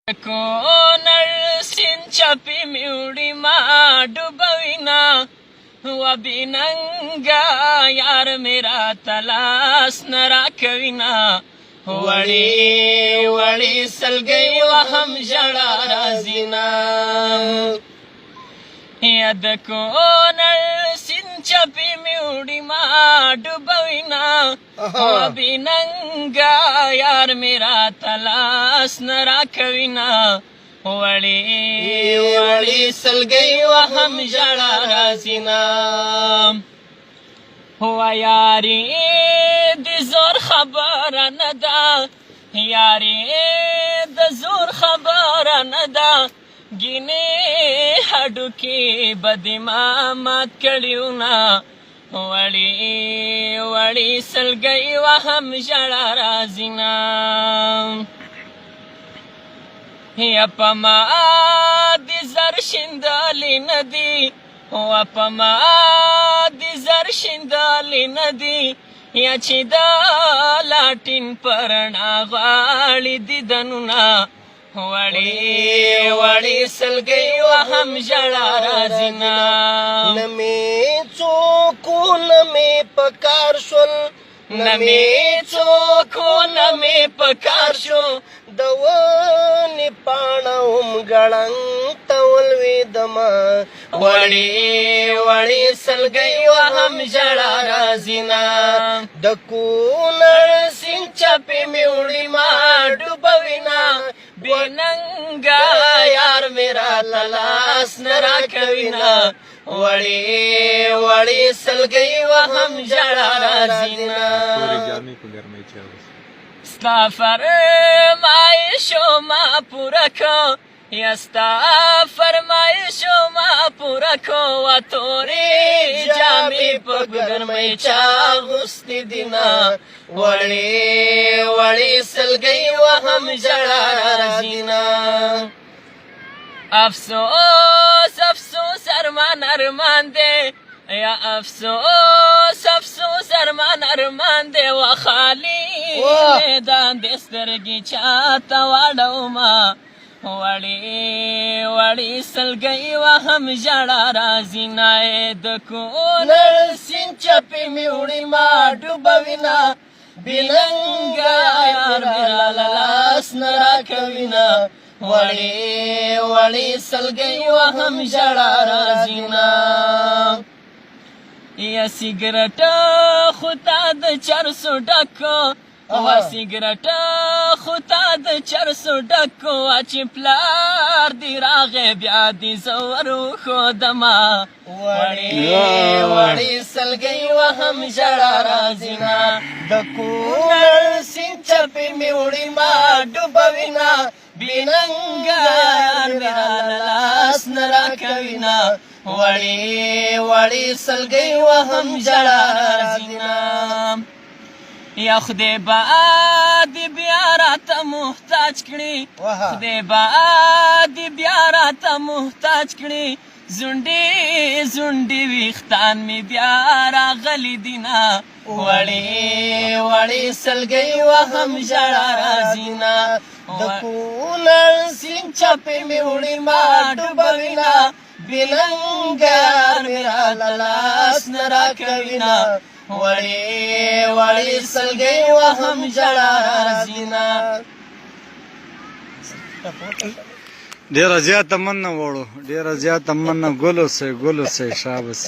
کونړ سیند چپې مې وړي ما ډوبوینه وبننګه یار مې راته لاس نه راکوینه وړې وړې سلګۍ وهم ژړا راځینه یا د کونړ سیند چپې مې وړي ما ډوبوینه وبننګه یار مې راته لاس نه راکوینه وړې وړې سلګۍ وهم ژړا راځینه یارې د زور خبره نه ده یارې د زور خبره نه ده ګینې هډوکي به دې ما مات کړیونه وړې وړې سلګۍ وهم ژړا راځینه یا په ما دې زر شیندلې نه دي په ما دې زر شیندلې نه دي یا چې د لاټین په رڼا غواړي دیدنونه وړې وړې سلګۍ وهم ژړا راځینه نه مې څوک نه مې پکار شول نه مې څوک نه مې پکار شو د ونې پاڼه هم ګړنګ ته ولوېدمه وړې وړې سلګۍ وهم ژړا راځینه د کونړ سیند چپې مې وړي ما ډوبوینه بېننګه یار مې راته لاس نه راکوینه وړې وړې سلګۍ وهم ژړا راځینه ستا فرمایشو ما پوره کو یا ستا فرمایشو ما پوره کو و تورې جامې په ګرمۍ چا اغوستې دینه وړې وړې سلګۍ وهم ژړا راځینه افسوس افسوس ارمان ارمان دی یا افسوس افسوس ارمان ارمان دی و خالی میدان دې سترګې چاته واړومه وړې وړې سلګۍ وهم ژړا راځینه د کونړ سیند چپې مې وړي ما ډوبوینه بېننګه یار مې راله لاس نه راکوینه وړې وړې سلګۍ وهم ژړا راځینه یا سیګرټ خو تا د چرسو ډکو سیګرټ خو تا د چرسو ډکو چې پلار دې راغی بیا دې زور وښودمه وړې وړې سلګۍ وهم ژړا راځینه د کونړ سیند چپې مې وړي ما ډوبوینه بېننګه یار مې راله لاس نه راکوینه وړې وړې سلګۍ وهم ژړا راځینه یا خدای به دې بیا راته محتاج کړي خدای به دې بیا راته محتاج کړي زونډې زونډې ویښتان مې بیا راغلي دینه وړې وړې سلګۍ وهم ژړا راځینه د کونړ سیند چپې مې وړي ما ډوبوینه بېننګه مې راله لاس نه راکوینه وړې وړې سلګۍ وهم ژړا راځینه ډېره زیاته مننه وړو ډېره زیاته مننه ګلو سه شابس